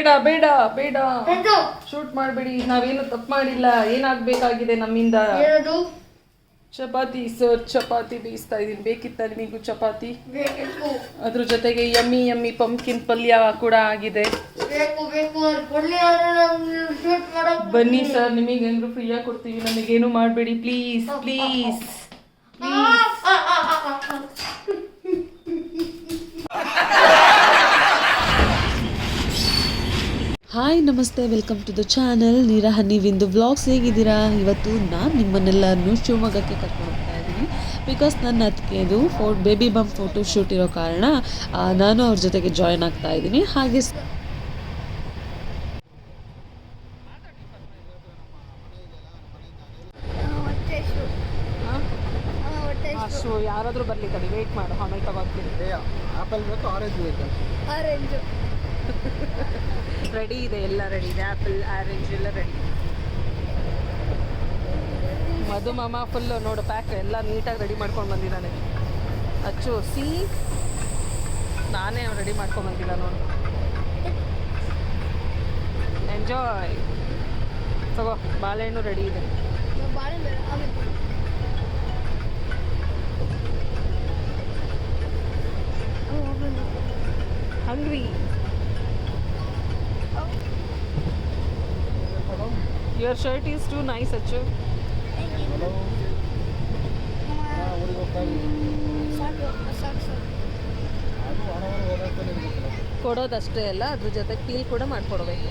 ಬೇಡ ಬೇಡ ಬೇಡ ಶೂಟ್ ಮಾಡಬೇಡಿ. ನಾವೇನು ತಪ್ಪು ಮಾಡಿಲ್ಲ. ಏನಾಗಬೇಕಾಗಿದೆ ನಮ್ಮಿಂದ? ಚಪಾತಿ ಸರ್, ಚಪಾತಿ ಬೇಯಿಸ್ತಾ ಇದೀನಿ. ಬೇಕಿತ್ತ ನಿಮಗೂ ಚಪಾತಿ? ಅದ್ರ ಜೊತೆಗೆ ಯಮ್ಮಿ ಯಮ್ಮಿ ಪಂಪ್ಕಿನ್ ಪಲ್ಯ ಕೂಡ ಆಗಿದೆ. ಬನ್ನಿ ಸರ್, ನಿಮಗೆ ಹೆಂಗ್ರು ಫ್ರೀಯಾಗಿ ಕೊಡ್ತೀವಿ. ನನಗೇನು ಮಾಡಬೇಡಿ ಪ್ಲೀಸ್ ಪ್ಲೀಸ್ ಪ್ಲೀಸ್. ಹಾಯ್ ನಮಸ್ತೆ, welcome to the channel Neera Hani Vindu vlogs. ಹೇಗಿದ್ದೀರಾ? ಇವತ್ತು ನಾನು ನಿಮ್ಮನ್ನೆಲ್ಲರನ್ನೂ ಶಿವಮೊಗ್ಗಕ್ಕೆ ಕರ್ಕೊಂಡು ಹೋಗ್ತಾ ಇದ್ದೀನಿ. ಬಿಕಾಸ್ ನನ್ನ ಅದಕ್ಕೆದು ಬೇಬಿ ಬಂಪ್ ಫೋಟೋ ಶೂಟ್ ಇರೋ ಕಾರಣ ನಾನು ಅವ್ರ ಜೊತೆಗೆ ಜಾಯ್ನ್ ಆಗ್ತಾ ಇದ್ದೀನಿ. ಹಾಗೆ ಯಾರಾದರೂ ಬರಲಿ ಕಡೆ ವೇಟ್ ಮಾಡು, ಆಮೇಲೆ ತಗೋತೀನಿ. ಆಪಲ್ ಬೇಕು, ಆರೆಂಜ್ ಬೇಕು? ಆರೆಂಜು ರೆಡಿ ಇದೆ, ಎಲ್ಲ ರೆಡಿ ಇದೆ. ಆ್ಯಪಲ್, ಆರೆಂಜ್ ಎಲ್ಲ ರೆಡಿ. ಮಧು ಮಾಮ ಫುಲ್ಲು ನೋಡು ಪ್ಯಾಕ್ ಎಲ್ಲ ನೀಟಾಗಿ ರೆಡಿ ಮಾಡ್ಕೊಂಡು ಬಂದಿದ್ದಾನೆ. ಅಚ್ಚು ಸಿ, ನಾನೇ ರೆಡಿ ಮಾಡ್ಕೊಂಡು ಬಂದಿಲ್ಲ ನೋಡು. ಎಂಜಾಯ್. ತಗೋ, ಬಾಳೆಹಣ್ಣು ರೆಡಿ ಇದೆ. ಹಂಗ್ರಿ. Your shirt is too nice, Achu. ಕೊಡೋದಷ್ಟೇ ಅಲ್ಲ, ಅದ್ರ ಜೊತೆ ಪೀಲ್ ಕೂಡ ಮಾಡ್ಕೊಡ್ಬೇಕು.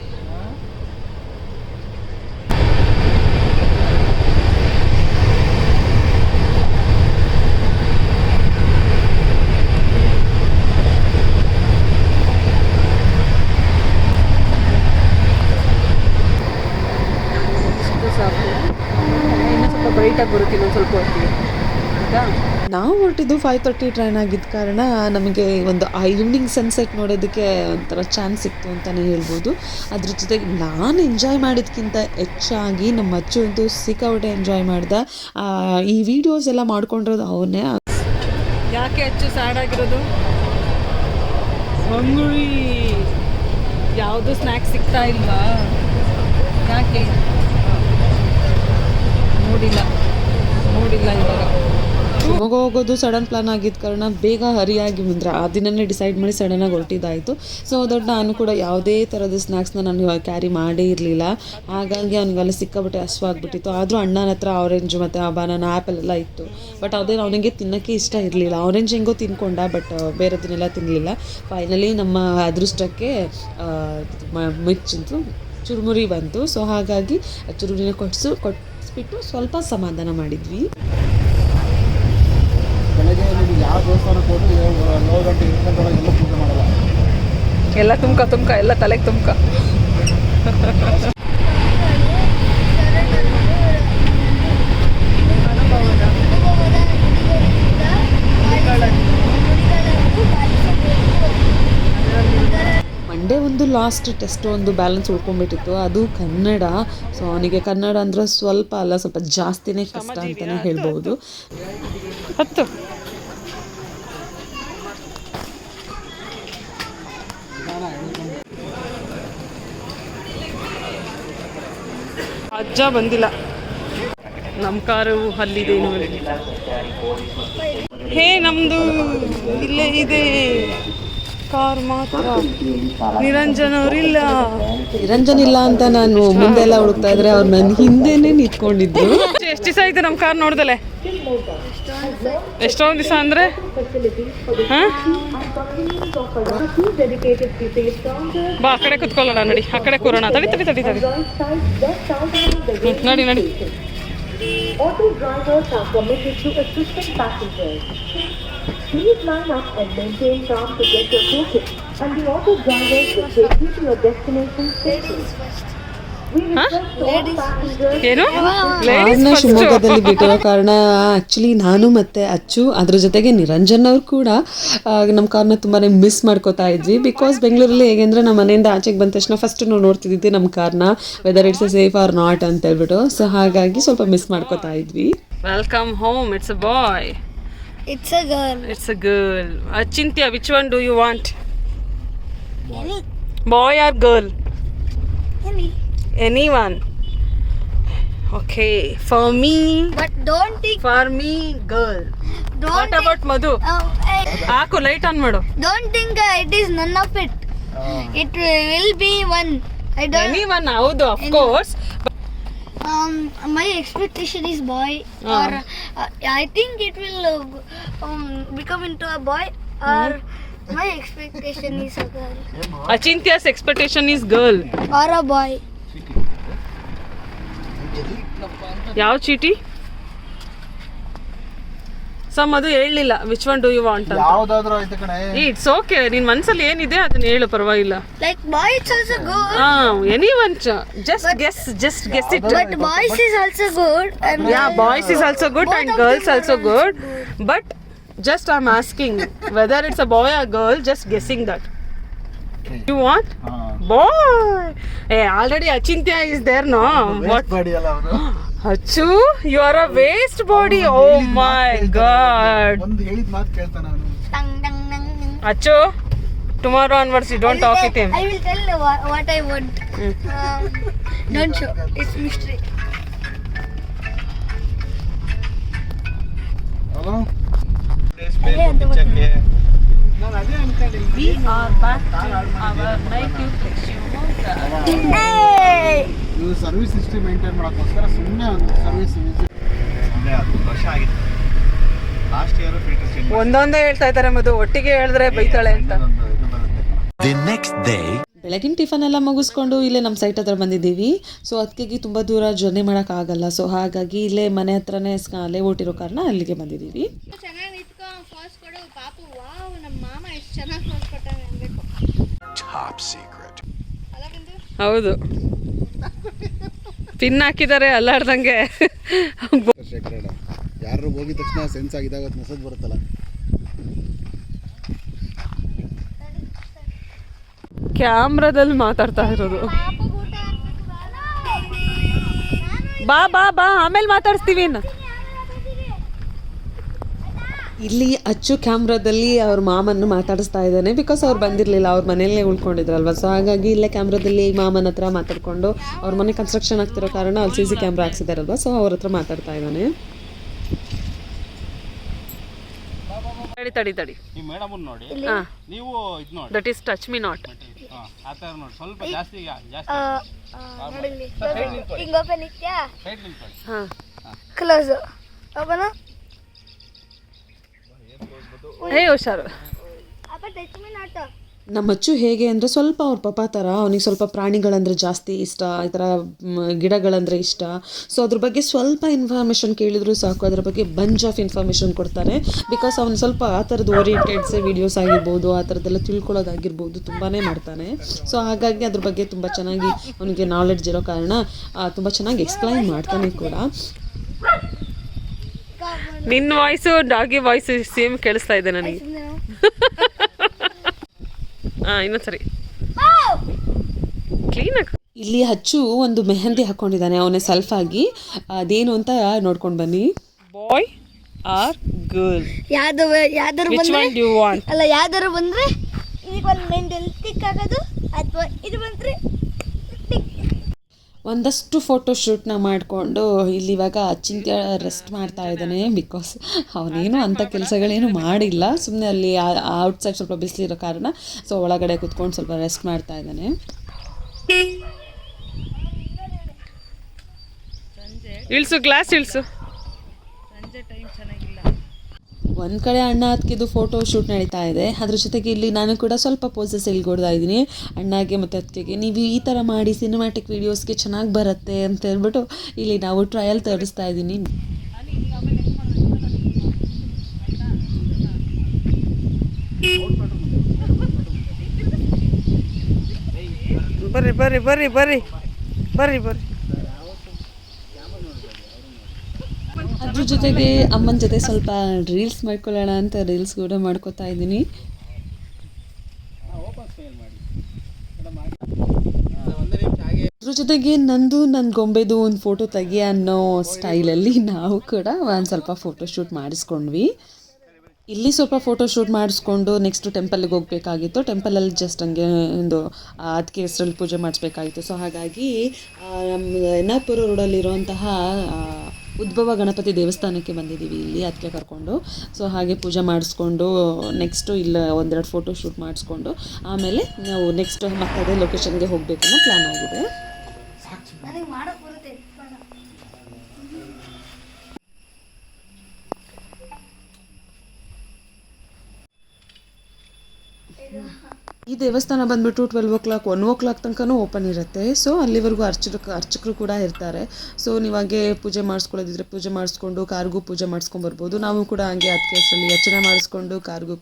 ನಾವು ಹೊರಟಿದ್ದು 5:30 ಟ್ರೈನ್ ಆಗಿದ್ದ ಕಾರಣ ನಮಗೆ ಒಂದು ಈವ್ನಿಂಗ್ ಸನ್ಸೆಟ್ ನೋಡೋದಕ್ಕೆ ಒಂಥರ ಚಾನ್ಸ್ ಸಿಕ್ತು ಅಂತಲೇ ಹೇಳ್ಬೋದು. ಅದ್ರ ಜೊತೆಗೆ ನಾನು ಎಂಜಾಯ್ ಮಾಡೋದಕ್ಕಿಂತ ಹೆಚ್ಚಾಗಿ ನಮ್ಮ ಅಚ್ಚು ಅಂತೂ ಸಿಕ್ಕಾಪಟ್ಟೆ ಎಂಜಾಯ್ ಮಾಡ್ದ. ಈ ವಿಡಿಯೋಸ್ ಎಲ್ಲ ಮಾಡ್ಕೊಂಡಿರೋದು ಅವನೇ. ಯಾಕೆ ಅಚ್ಚು ಸ್ಯಾಡ್ ಆಗಿರೋದು? ಹಂಗ್ರಿ. ಯಾವುದು ಸ್ನ್ಯಾಕ್ಸ್ ಸಿಗ್ತಾ ಇಲ್ವಾ? ಯಾಕೆ? ನೋಡಿಲ್ಲ ಇವಾಗ. ಶಿವಮೊಗ್ಗ ಹೋಗೋದು ಸಡನ್ ಪ್ಲಾನ್ ಆಗಿದ್ದ ಕಾರಣ ಬೇಗ ಹರಿಯಾಗಿ ಮುಂದೆ ಆ ದಿನನೇ ಡಿಸೈಡ್ ಮಾಡಿ ಸಡನ್ನಾಗಿ ಹೊರಟಿದ್ದಾಯಿತು. ಸೊ ದೊಡ್ಡ ನಾನು ಕೂಡ ಯಾವುದೇ ಥರದ ಸ್ನ್ಯಾಕ್ಸ್ನ ನಾನು ಕ್ಯಾರಿ ಮಾಡೇ ಇರಲಿಲ್ಲ. ಹಾಗಾಗಿ ಅವ್ನಿಗೆಲ್ಲ ಸಿಕ್ಕಾಬಿಟ್ಟೆ ಹಸುವಾಗ್ಬಿಟ್ಟಿತ್ತು. ಆದರೂ ಅಣ್ಣನ ಹತ್ರ ಆರೆಂಜ್ ಮತ್ತು ಬನಾನಾ ಆ್ಯಪಲ್ ಎಲ್ಲ ಇತ್ತು. ಬಟ್ ಅದೇ ಅವನಿಗೆ ತಿನ್ನೋಕ್ಕೆ ಇಷ್ಟ ಇರಲಿಲ್ಲ. ಆರೆಂಜ್ ಹೆಂಗೋ ತಿನ್ಕೊಂಡ, ಬಟ್ ಬೇರೆದನ್ನೆಲ್ಲ ತಿನ್ನಲಿಲ್ಲ. ಫೈನಲಿ ನಮ್ಮ ಅದೃಷ್ಟಕ್ಕೆ ಮಿರ್ಚಂತು ಚುರುಮುರಿ ಬಂತು. ಸೊ ಹಾಗಾಗಿ ಚುರುಮುರಿನ ಕೊಡಿಸ್ಬಿಟ್ಟು ಸ್ವಲ್ಪ ಸಮಾಧಾನ ಮಾಡಿದ್ವಿ. ಯಾವ ದೇವಸ್ಥಾನಕ್ಕೆ ಹೋದ್ರು 7 ಗಂಟೆ 8 ಗಂಟೆವರೆಗೆ ಎಲ್ಲ ಪೂಜೆ ಮಾಡಲ್ಲ. ಎಲ್ಲ ತುಮ್ಕ ಎಲ್ಲ ತಲೆಗೆ ತುಮ್ಕ. ಮಂಡೇ ಒಂದು ಲಾಸ್ಟ್ ಟೆಸ್ಟ್ ಒಂದು ಬ್ಯಾಲೆನ್ಸ್ ಉಳ್ಕೊಂಡ್ಬಿಟ್ಟಿತ್ತು, ಅದು ಕನ್ನಡ. ಸೊ ಅವನಿಗೆ ಕನ್ನಡ ಅಂದರೆ ಸ್ವಲ್ಪ ಅಲ್ಲ, ಸ್ವಲ್ಪ ಜಾಸ್ತಿನೇ ಕಷ್ಟ ಅಂತಲೇ ಹೇಳ್ಬೋದು. ಹತ್ತು ಅಜ್ಜ ಬಂದಿಲ್ಲ. ನಮ್ಮ ಕಾರು ಅಲ್ಲಿದೇನು. ಹೇ, ನಮ್ಮದು ಇಲ್ಲೇ ಇದೆ ಕಾರ್ ಮಾತ್ರ. ನಿರಂಜನ್ ಅವರಿಲ್ಲ. ನಿರಂಜನ್ ಇಲ್ಲ ಅಂತ ನಾನು ಮುಂದೆ ಎಲ್ಲ ಹುಡುಕ್ತಾ ಇದ್ರೆ ಅವ್ರು ನನ್ನ ಹಿಂದೆನೇ ನಿಂತ್ಕೊಂಡಿದ್ರು. ಎಷ್ಟು ದಿವಸ ಆಯ್ತು ನಮ್ಮ ಕಾರ್ ನೋಡ್ದಲೆ? ಎಷ್ಟೊಂದು ದಿವಸ ಅಂದರೆ ಬಾ, ಆ ಕಡೆ ಕುತ್ಕೊಳ್ಳೋಣ. ನಡಿ, ಆ ಕಡೆ ಕೂರೋಣ. ತಡಿ ನಡಿ. Auto drivers are committed to assisting passengers. Please line up and maintain calm to get your ticket, and the auto drivers will take you to your destination safely. ಏನು ಕಾರ್ನ ಶಿವಮೊಗ್ಗದಲ್ಲಿ ಬಿಟ್ಟಿರೋ ಕಾರಣ ಆ್ಯಕ್ಚುಲಿ ನಾನು ಮತ್ತು ಅಚ್ಚು ಅದ್ರ ಜೊತೆಗೆ ನಿರಂಜನ್ ಅವ್ರು ಕೂಡ ನಮ್ಮ ಕಾರ್ನ ತುಂಬಾ ಮಿಸ್ ಮಾಡ್ಕೋತಾ ಇದ್ವಿ. ಬಿಕಾಸ್ ಬೆಂಗಳೂರಲ್ಲಿ ಹೇಗೆ ಅಂದರೆ ನಮ್ಮ ಮನೆಯಿಂದ ಆಚೆಗೆ ಬಂದ ತಕ್ಷಣ ಫಸ್ಟ್ ನಾವು ನೋಡ್ತಿದ್ವಿ ನಮ್ಮ ಕಾರ್ನ, weather it's safe or not ಅಂತ ಹೇಳ್ಬಿಟ್ಟು. ಸೊ ಹಾಗಾಗಿ ಸ್ವಲ್ಪ ಮಿಸ್ ಮಾಡ್ಕೋತಾ ಇದ್ವಿ. Welcome home. It's a boy. It's a girl. Achintya, which one do you want? Boy or girl? Anyone. Okay. For me. But don't think. For me, girl. Don't What about Madhu? ಹಾಕು light on ಮಾಡು. Don't think it is none of it. It will be one. I don't. Anyone, ಹೌದು of course. My expectation is boy, or I think it will become into a boy, or my expectation is a girl, Achintya's expectation is girl. or a boy. ಯಾವ ಚೀಟಿ? So Madhu ಹೇಳಲಿಲ್ಲ which one do you want ಅಂತ. ಯಾವ್ದಾದ್ರು ಆಯ್ತು ಕಣೆ. It's okay, ನಿನ್ ಮನ್ಸಲ್ಲಿ ಏನಿದೆ ಅದನ್ನ ಹೇಳು, ಪರವಾಗಿಲ್ಲ. Like boy, it's also good. Any one, just guess it. But boys is also good, and Yeah, boys is also good both and of girls them are also good. But just I'm asking whether it's a boy or girl, just guessing that. You want? Boy. Hey, already Achintya is there, no? What? Body ಅಲ್ಲ ಅವರು. Achu, you are a waste body. Oh my god. ಒಂದು ಹೇಳಿದ ಮಾತು ಕೇಳ್ತಾನ ಅವನು. Dang, dang, dang, dang. Achu, tomorrow onwards you don't talk with him. I will tell what I want. Don't show. It's mystery. Hello. ನಾನು ಅದೇ ಅನ್ಕೊಂಡಿದ್ದೀನಿ. We are back to our native place, Shivamogga. Hey! ನೀವು service history maintain ಮಾಡೋಕ್ಕೋಸ್ಕರ ಸುಮ್ಮನೆ ಒಂದು service ವರ್ಷ ಆಗಿದೆ. Last year filter change ಒಂದೊಂದೇ ಹೇಳ್ತಾ ಇದ್ದಾರೆ ಮಧು, ಒಟ್ಟಿಗೆ ಹೇಳಿದ್ರೆ ಬೈತಾಳೆ ಅಂತ. The next day. ಬೆಳಗಿನ ಟಿಫನ್ ಎಲ್ಲ ಮುಗಿಸ್ಕೊಂಡು ಇಲ್ಲೇ ನಮ್ಮ ಸೈಟ್ ಹತ್ರ ಬಂದಿದ್ದೀವಿ. ಸೊ ಅದಕ್ಕೆ ತುಂಬ ದೂರ ಜರ್ನಿ ಮಾಡೋಕ್ಕಾಗಲ್ಲ. ಸೊ ಹಾಗಾಗಿ ಇಲ್ಲೇ ಮನೆ ಹತ್ರನೇ ಅಲ್ಲೇ ಓಟಿರೋ ಕಾರಣ ಅಲ್ಲಿಗೆ ಬಂದಿದ್ದೀವಿ. ಚೆನ್ನಾಗಿ ನಿಂತ್ಕೊ, ಫಾಸ್ಟ್ ಕೊಡು ಪಾಪು. ವಾವ್, ನಮ್ಮ ಮಾಮ ಎಷ್ಟು ಚೆನ್ನಾಗಿ ಫಾಸ್ಟ್ ಕೊಟ್ಟಾನೆ ಅನ್ಬೇಕು. Top secret. ಅಲ್ಲ ಬಿಂದು? ಹೌದು, ಪಿನ್ ಹಾಕಿದ್ದಾರೆ ಅಲ್ಲಾಡ್ದಂಗೆ. ಯಾರು ಹೋಗಿದ ತಕ್ಷಣ ಸೆನ್ಸ್ ಆಗಿದಾಗ ಮೆಸೇಜ್ ಬರುತ್ತಲ್ಲ. ಕ್ಯಾಮ್ರಾದಲ್ಲಿ ಮಾತಾಡ್ತಾ ಇರೋದು. ಪಾಪುಗೆ ಊಟ ಹಾಕ್ಬೇಕು ಬಾನು. ಬಾ ಬಾ ಬಾ, ಆಮೇಲೆ ಮಾತಾಡಿಸ್ತೀವಿ ಇನ್ನು. ಇಲ್ಲಿ ಅಚ್ಚು ಕ್ಯಾಮ್ರಾದಲ್ಲಿ ಅವ್ರ ಮಾಮನ್ನು ಮಾತಾಡಿಸ್ತಾ ಇದ್ದಾನೆ. ಬಿಕಾಸ್ ಅವ್ರು ಬಂದಿರಲಿಲ್ಲ, ಅವ್ರ ಮನೆಯಲ್ಲೇ ಉಳ್ಕೊಂಡಿದ್ರಲ್ವ. ಸೊ ಹಾಗಾಗಿ ಇಲ್ಲೇ ಕ್ಯಾಮ್ರಾದಲ್ಲಿ ಮಾಮನ ಹತ್ರ ಮಾತಾಡ್ಕೊಂಡು, ಅವ್ರ ಮನೆ ಕನ್ಸ್ಟ್ರಕ್ಷನ್ ಆಗ್ತಿರೋ ಕಾರಣ ಅಲ್ಲಿ CC ಕ್ಯಾಮ್ರಾ ಹಾಕ್ಸಿದಾರಲ್ವ. ಸೊ ಅವ್ರ ಹತ್ರ ಮಾತಾಡ್ತಾ ಇದ್ದಾನೆ. ತಡಿ ತಡಿ, ಈ ಮೇಡಮ್ ನೋಡಿ, ಹಾಂ, ನೀವು ಇದು ನೋಡಿ, that is touch me not. ಆ ಥರ ನೋಡಿ, ಸ್ವಲ್ಪ ಜಾಸ್ತಿ ನೋಡಿಲ್ಲಿ ಹಿಂಗ ಓಪನ್ ಇತ್ಯಾ, ಸೈಡ್ ನಿಂತ್ಕೊಳ್ಳಿ. ಹಾಂ, ಕ್ಲೋಸ್ ಓಪನ್. ಹೇ ಹುಷಾರು. ಅಪ್ಪ ಟಚ್ ಮೀ ನಾಟ್. ನಮ್ಮ ಅಚ್ಚು ಹೇಗೆ ಅಂದರೆ ಸ್ವಲ್ಪ ಅವ್ರ ಪಪ್ಪ ಥರ, ಅವನಿಗೆ ಸ್ವಲ್ಪ ಪ್ರಾಣಿಗಳಂದರೆ ಜಾಸ್ತಿ ಇಷ್ಟ, ಈ ಥರ ಗಿಡಗಳಂದರೆ ಇಷ್ಟ. ಸೊ ಅದ್ರ ಬಗ್ಗೆ ಸ್ವಲ್ಪ ಇನ್ಫಾರ್ಮೇಷನ್ ಕೇಳಿದ್ರು ಸಾಕು, ಅದ್ರ ಬಗ್ಗೆ ಬಂಚ್ ಆಫ್ ಇನ್ಫಾರ್ಮೇಷನ್ ಕೊಡ್ತಾನೆ. ಬಿಕಾಸ್ ಅವನು ಸ್ವಲ್ಪ ಆ ಥರದ್ದು ಓರಿಯೆಂಟೆಡ್ಸ್ ವೀಡಿಯೋಸ್ ಆಗಿರ್ಬೋದು, ಆ ಥರದ್ದೆಲ್ಲ ತಿಳ್ಕೊಳ್ಳೋದಾಗಿರ್ಬೋದು ತುಂಬಾ ಮಾಡ್ತಾನೆ. ಸೊ ಹಾಗಾಗಿ ಅದ್ರ ಬಗ್ಗೆ ತುಂಬ ಚೆನ್ನಾಗಿ ಅವನಿಗೆ ನಾಲೆಡ್ಜ್ ಇರೋ ಕಾರಣ ತುಂಬ ಚೆನ್ನಾಗಿ ಎಕ್ಸ್ಪ್ಲೈನ್ ಮಾಡ್ತಾನೆ ಕೂಡ. ನಿನ್ನ ವಾಯ್ಸು ಡಾಗಿ ವಾಯ್ಸು ಸೇಮ್ ಕೇಳಿಸ್ತಾ ಇದೆ ನನಗೆ. ಹಾಂ, ಇನ್ನೊಂದ್ಸರಿ ಕ್ಲೀನಾಗಿ. ಇಲ್ಲಿ ಅಚ್ಚು ಒಂದು ಮೆಹಂದಿ ಹಾಕ್ಕೊಂಡಿದ್ದಾನೆ ಅವನೇ ಸೆಲ್ಫ್ ಆಗಿ. ಅದೇನು ಅಂತ ನೋಡ್ಕೊಂಡು ಬನ್ನಿ. ಬಾಯ್ ಆರ್ ಗರ್ಲ್, ಯಾವ್ದಾರು ವಿಚ್ ಬಂದ್ರೆ ಒನ್ ಯು ವಾಂಟ್? ಅಲ್ಲ, ಯಾವ್ದಾರು ಬಂದ್ರೆ ಇದಕ್ಕೆ ಒಂದು ಮೆಂಡಲ್ ಟಿಕ್ ಆಗೋದು, ಅಥವಾ ಇದು ಬಂದ್ರೆ ಒಂದಷ್ಟು ಫೋಟೋಶೂಟ್ನ ಮಾಡಿಕೊಂಡು ಇಲ್ಲಿ ಇವಾಗ ಅಚಿಂತ್ಯ ರೆಸ್ಟ್ ಮಾಡ್ತಾ ಇದ್ದಾನೆ. ಬಿಕಾಸ್ ಅವನೇನು ಅಂಥ ಕೆಲಸಗಳೇನು ಮಾಡಿಲ್ಲ, ಸುಮ್ಮನೆ ಅಲ್ಲಿ ಔಟ್ಸೈಡ್ ಸ್ವಲ್ಪ ಬಿಸಿಲಿರೋ ಕಾರಣ ಸೊ ಒಳಗಡೆ ಕೂತ್ಕೊಂಡು ಸ್ವಲ್ಪ ರೆಸ್ಟ್ ಮಾಡ್ತಾ ಇದ್ದಾನೆ. ಇಳಿಸು, ಗ್ಲಾಸ್ ಇಳಿಸು. ಒಂದು ಕಡೆ ಅಣ್ಣ ಅದಕ್ಕಿದು ಫೋಟೋ ಶೂಟ್ ನಡೀತಾ ಇದೆ, ಅದ್ರ ಜೊತೆಗೆ ಇಲ್ಲಿ ನಾನು ಕೂಡ ಸ್ವಲ್ಪ ಪೋಸಸ್ ಹೇಳ್ಕೊಡ್ತಾ ಇದ್ದೀನಿ ಅಣ್ಣಗೆ ಮತ್ತು ಅದಕ್ಕೆ. ನೀವು ಈ ಥರ ಮಾಡಿ ಸಿನಿಮ್ಯಾಟಿಕ್ ವೀಡಿಯೋಸ್ಗೆ ಚೆನ್ನಾಗಿ ಬರುತ್ತೆ ಅಂತ ಹೇಳ್ಬಿಟ್ಟು ಇಲ್ಲಿ ನಾವು ಟ್ರಯಲ್ ತೋರಿಸ್ತಾ ಇದ್ದೀನಿ. ಬರ್ರಿ ಬರ್ರಿ ಬರ್ರಿ ಬರ್ರಿ ಬರ್ರಿ ಬರ್ರಿ. ಅದ್ರ ಜೊತೆಗೆ ಅಮ್ಮನ ಜೊತೆ ಸ್ವಲ್ಪ ರೀಲ್ಸ್ ಮಾಡ್ಕೊಳ್ಳೋಣ ಅಂತ ರೀಲ್ಸ್ ಕೂಡ ಮಾಡ್ಕೋತಾ ಇದ್ದೀನಿ. ಅದ್ರ ಜೊತೆಗೆ ನನ್ನ ಗೊಂಬೆದು ಒಂದು ಫೋಟೋ ತೆಗಿ ಅನ್ನೋ ಸ್ಟೈಲಲ್ಲಿ ನಾವು ಕೂಡ ಒಂದು ಸ್ವಲ್ಪ ಫೋಟೋ ಶೂಟ್ ಮಾಡಿಸ್ಕೊಂಡ್ವಿ. ಇಲ್ಲಿ ಸ್ವಲ್ಪ ಫೋಟೋ ಶೂಟ್ ಮಾಡಿಸ್ಕೊಂಡು ನೆಕ್ಸ್ಟ್ ಟೆಂಪಲ್ಗೆ ಹೋಗಬೇಕಾಗಿತ್ತು. ಟೆಂಪಲಲ್ಲಿ ಜಸ್ಟ್ ಹಂಗೆ ಒಂದು ಅದಕ್ಕೆ ಹೆಸರಲ್ಲಿ ಪೂಜೆ ಮಾಡಿಸ್ಬೇಕಾಗಿತ್ತು. ಸೊ ಹಾಗಾಗಿ ಎನ್ನಾಪುರ ರೋಡಲ್ಲಿರುವಂತಹ ಉದ್ಭವ ಗಣಪತಿ ದೇವಸ್ಥಾನಕ್ಕೆ ಬಂದಿದ್ದೀವಿ ಇಲ್ಲಿ ಅದಕ್ಕೆ ಕರ್ಕೊಂಡು. ಸೊ ಹಾಗೆ ಪೂಜೆ ಮಾಡಿಸ್ಕೊಂಡು ನೆಕ್ಸ್ಟು ಇಲ್ಲ ಒಂದೆರಡು ಫೋಟೋ ಶೂಟ್ ಮಾಡಿಸ್ಕೊಂಡು ಆಮೇಲೆ ನಾವು ನೆಕ್ಸ್ಟ್ ಮತ್ತೆ ಅದೇ ಲೊಕೇಶನ್ಗೆ ಹೋಗಬೇಕು ಅನ್ನೋ ಪ್ಲ್ಯಾನ್ ಆಗಿದೆ. ನನಗೆ ಮಾಡೋಕೆ ಬರುತ್ತೆ. ಈ ದೇವಸ್ಥಾನ ಬಂದುಬಿಟ್ಟು 12 o'clock 1 o'clock ತನಕನೂ ಓಪನ್ ಇರುತ್ತೆ. ಸೊ ಅಲ್ಲಿವರೆಗೂ ಅರ್ಚಕರು ಕೂಡ ಇರ್ತಾರೆ. ಸೊ ನೀವಾಗೆ ಪೂಜೆ ಮಾಡಿಸ್ಕೊಳ್ಳೋದಿದ್ರೆ ಪೂಜೆ ಮಾಡಿಸ್ಕೊಂಡು ಕಾರ್ಗೂ ಪೂಜೆ ಮಾಡಿಸ್ಕೊಂಬರ್ಬೋದು. ನಾವು ಕೂಡ ಹಂಗೆ ಅದಕ್ಕೆ ಹೆಸರಲ್ಲಿ ಅರ್ಚನೆ ಮಾಡಿಸ್ಕೊಂಡು ಕಾರ್ಗೂ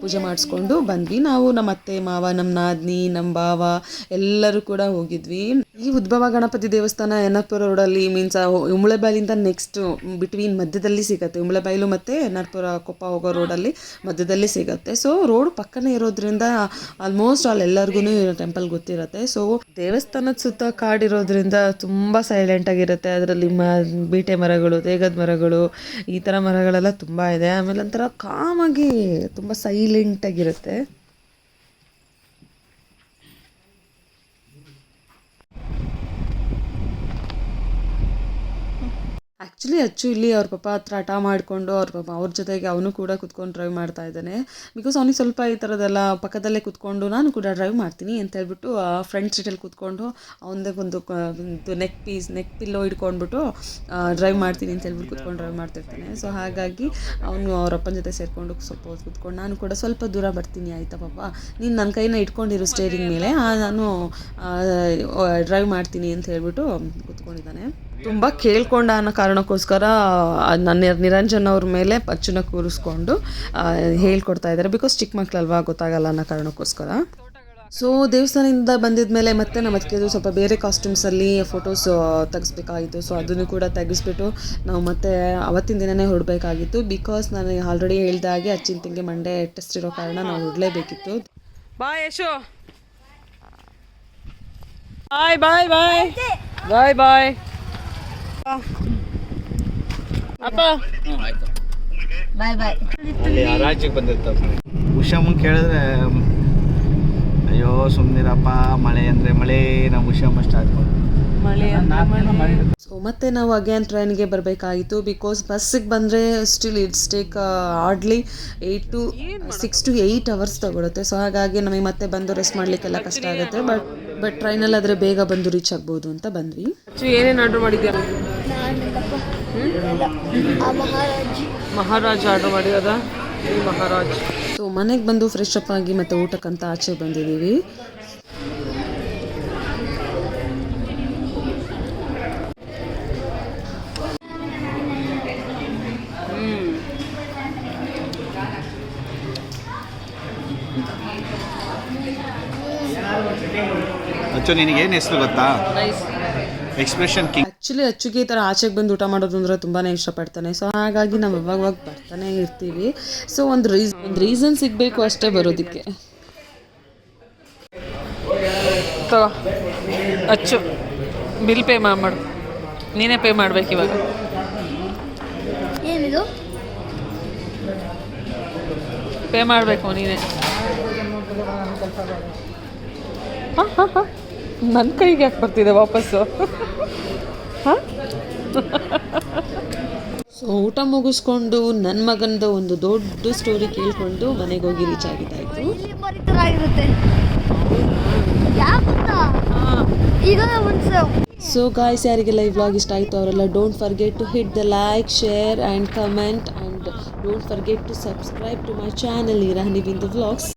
ಪೂಜೆ ಮಾಡಿಸ್ಕೊಂಡು ಬಂದ್ವಿ. ನಾವು ನಮ್ಮ ಅತ್ತೆ ಮಾವ, ನಮ್ಮ ನಾದಿನಿ, ನಮ್ಮ ಭಾವ ಎಲ್ಲರೂ ಕೂಡ ಹೋಗಿದ್ವಿ. ಈ ಉದ್ಭವ ಗಣಪತಿ ದೇವಸ್ಥಾನ ಎನ್ನಾಪುರ ರೋಡಲ್ಲಿ ಮೀನ್ಸ್ ಉಂಬಳಬೈಲಿಂದ ನೆಕ್ಸ್ಟ್ ಬಿಟ್ವೀನ್ ಮಧ್ಯದಲ್ಲಿ ಸಿಗುತ್ತೆ. ಉಂಬಳಬೈಲು ಮತ್ತು ಎನ್ನಾಪುರ ಕೊಪ್ಪ ಹೋಗೋ ರೋಡಲ್ಲಿ ಮಧ್ಯದಲ್ಲಿ ಸಿಗುತ್ತೆ. ಸೊ ರೋಡ್ ಪಕ್ಕನೇ ಇರೋದ್ರಿಂದ ಆಲ್ಮೋಸ್ಟ್ ಎಲ್ಲರಿಗೂ ಟೆಂಪಲ್ ಗೊತ್ತಿರುತ್ತೆ. ಸೊ ದೇವಸ್ಥಾನದ ಸುತ್ತ ಕಾಡಿರೋದ್ರಿಂದ ತುಂಬ ಸೈಲೆಂಟಾಗಿರುತ್ತೆ. ಅದರಲ್ಲಿ ಬೀಟೆ ಮರಗಳು, ತೇಗದ ಮರಗಳು, ಈ ಥರ ಮರಗಳೆಲ್ಲ ತುಂಬ ಇದೆ. ಆಮೇಲೆ ಒಂಥರ ಕಾಮಾಗಿ ತುಂಬ ಸೈಲೆಂಟಾಗಿರುತ್ತೆ. ಆ್ಯಕ್ಚುಲಿ ಅಚ್ಚು ಇಲ್ಲಿ ಅವ್ರ ಪಾಪ ಹತ್ರ ಹಠ ಮಾಡಿಕೊಂಡು ಅವ್ರ ಜೊತೆಗೆ ಅವನು ಕೂಡ ಕುತ್ಕೊಂಡು ಡ್ರೈವ್ ಮಾಡ್ತಾ ಇದ್ದಾನೆ. ಬಿಕಾಸ್ ಅವನಿಗೆ ಸ್ವಲ್ಪ ಈ ಥರದ್ದೆಲ್ಲ ಪಕ್ಕದಲ್ಲೇ ಕುತ್ಕೊಂಡು ನಾನು ಕೂಡ ಡ್ರೈವ್ ಮಾಡ್ತೀನಿ ಅಂತ ಹೇಳ್ಬಿಟ್ಟು ಫ್ರಂಟ್ ಸೀಟಲ್ಲಿ ಕುತ್ಕೊಂಡು ಅವನದೇ ಒಂದು ನೆಕ್ ಪಿಲ್ಲೋ ಹಿಡ್ಕೊಂಡ್ಬಿಟ್ಟು ಡ್ರೈವ್ ಮಾಡ್ತೀನಿ ಅಂತ ಹೇಳ್ಬಿಟ್ಟು ಕುತ್ಕೊಂಡು ಡ್ರೈವ್ ಮಾಡ್ತಿರ್ತಾನೆ. ಸೊ ಹಾಗಾಗಿ ಅವನು ಅವರಪ್ಪನ ಜೊತೆ ಸೇರಿಕೊಂಡು ಸ್ವಲ್ಪ ಹೊತ್ತು ಕುತ್ಕೊಂಡು ನಾನು ಕೂಡ ಸ್ವಲ್ಪ ದೂರ ಬರ್ತೀನಿ ಆಯಿತಾ ಪಾಪ, ನೀನು ನನ್ನ ಕೈನ ಇಟ್ಕೊಂಡಿರು ಸ್ಟೇರಿಂಗ್ ಮೇಲೆ, ನಾನು ಡ್ರೈವ್ ಮಾಡ್ತೀನಿ ಅಂತ ಹೇಳ್ಬಿಟ್ಟು ಕುತ್ಕೊಂಡಿದ್ದಾನೆ. ತುಂಬ ಕೇಳ್ಕೊಂಡ ಅನ್ನೋ ಕಾರಣಕ್ಕೋಸ್ಕರ ನನ್ನ ನಿರಂಜನ್ ಅವ್ರ ಮೇಲೆ ಅಚ್ಚುನ ಕೂರಿಸ್ಕೊಂಡು ಹೇಳ್ಕೊಡ್ತಾ ಇದ್ದಾರೆ. ಬಿಕಾಸ್ ಚಿಕ್ಕ ಮಕ್ಕಳಲ್ವಾ ಗೊತ್ತಾಗಲ್ಲ ಅನ್ನೋ ಕಾರಣಕ್ಕೋಸ್ಕರ. ಸೊ ದೇವಸ್ಥಾನದಿಂದ ಬಂದಿದ ಮೇಲೆ ಮತ್ತೆ ನಮ್ಮ ಅದಕ್ಕೆ ಸ್ವಲ್ಪ ಬೇರೆ ಕಾಸ್ಟ್ಯೂಮ್ಸಲ್ಲಿ ಫೋಟೋಸ್ ತೆಗಿಸ್ಬೇಕಾಗಿತ್ತು. ಸೊ ಅದನ್ನು ಕೂಡ ತೆಗಿಸ್ಬಿಟ್ಟು ನಾವು ಮತ್ತೆ ಅವತ್ತಿನ ದಿನವೇ ಹೊರಡಬೇಕಾಗಿತ್ತು. ಬಿಕಾಸ್ ನಾನು ಆಲ್ರೆಡಿ ಹೇಳ್ದಾಗೆ ಅಚ್ಚಿನ ತಿಂಗೆ ಮಂಡೇ ಟೆಸ್ಟ್ ಇರೋ ಕಾರಣ ನಾವು ಹೊರಡಲೇಬೇಕಿತ್ತು. ಬಾಯ್ ಯಶು, ಬಾಯ್ ಬಾಯ್ ಬಾಯ್ ಬಾಯ್ ಬಾಯ್ ಅಪ್ಪ, ಬಾಯ್ ಬಾಯ್. ಅಲ್ಲಿ ಆ ರಾಜ್ಯಕ್ಕೆ ಬಂದಿರ್ತಾರೆ. ಉಷಾಮನ್ ಕೇಳಿದ್ರೆ ಅಯ್ಯೋ ಸುಮ್ಮನಿರಪ್ಪ, ಮಳೆ ಅಂದರೆ ಮಳೆ, ನಾವು ಉಷಾಮ ಸ್ಟಾರ್ಟ್ ಮಾಡಿ ಸೊ ಮತ್ತೆ ನಾವು ಅಗೇನ್ ಟ್ರೈನ್ಗೆ ಬರಬೇಕಾಗಿತ್ತು. ಬಿಕಾಸ್ ಬಸ್ಸಿಗೆ ಬಂದರೆ still it's take hardly 6 to 8 hours ತಗೊಳುತ್ತೆ. ಸೊ ಹಾಗಾಗಿ ನಮಗೆ ಮತ್ತೆ ಬಂದು ರೆಸ್ಟ್ ಮಾಡಲಿಕ್ಕೆಲ್ಲ ಕಷ್ಟ ಆಗುತ್ತೆ. ಬಟ್ ಟ್ರೈನಲ್ಲಿ ಆದರೆ ಬೇಗ ಬಂದು ರೀಚ್ ಆಗ್ಬೋದು ಅಂತ ಬಂದ್ವಿ. ಏನೇನು ಆರ್ಡರ್ ಮಾಡಿದ್ಯಾ? ಮಹಾರಾಜ್ ಆರ್ಡರ್ ಮಾಡಿರೋದ? ಮಹಾರಾಜ್. ಸೊ ಮನೆಗೆ ಬಂದು ಫ್ರೆಶ್ ಅಪ್ ಆಗಿ ಮತ್ತೆ ಊಟಕ್ಕಂತ ಆಚೆ ಬಂದಿದ್ದೀವಿ. ಅಚ್ಚು ನಿನಗೆ ಏನು ಹೆಸರು ಗೊತ್ತಾ? Expression king. ಆ್ಯಕ್ಚುಲಿ ಅಚ್ಚುಗೆ ಈ ಥರ ಆಚೆಗೆ ಬಂದು ಊಟ ಮಾಡೋದು ಅಂದರೆ ತುಂಬಾ ಇಷ್ಟಪಡ್ತಾನೆ. ಸೊ ಹಾಗಾಗಿ ನಾವು ಯಾವಾಗ ಬರ್ತಾನೆ ಇರ್ತೀವಿ. ಸೊ ಒಂದು ರೀಸನ್ ಸಿಗಬೇಕು ಅಷ್ಟೇ ಬರೋದಕ್ಕೆ. ತಗೋ ಅಚ್ಚು, ಬಿಲ್ ಪೇ ಮಾಡು. ನೀನೇ ಪೇ ಮಾಡ್ಬೇಕು ಇವಾಗ. ಏನಿದು? ಪೇ ಮಾಡಬೇಕು ನೀನೇ. ನನ್ನ ಕೈಗೆ ಯಾಕೆ ಬರ್ತಿದೆ ವಾಪಸ್ಸು? ಸೊ ಊಟ ಮುಗಿಸ್ಕೊಂಡು ನನ್ನ ಮಗನದು ಒಂದು ದೊಡ್ಡ ಸ್ಟೋರಿ ಕೇಳಿಕೊಂಡು ಮನೆಗೆ ಹೋಗಿ ರೀಚ್ ಆಗಿದ್ದಾಯಿತು. ಇಲ್ಲಿ ಬರೀತರಾಗಿರುತ್ತೆ ಯಾಕಂತ ಈಗ ಒಂದು. ಸೊ ಗಾಯ್ಸ್, ಯಾರಿಗೆಲ್ಲ ಈ ವ್ಲಾಗ್ ಇಷ್ಟ ಆಯಿತು ಅವರೆಲ್ಲ don't forget to hit the like, share and comment and don't forget to subscribe to my channel Irani Bindu vlogs.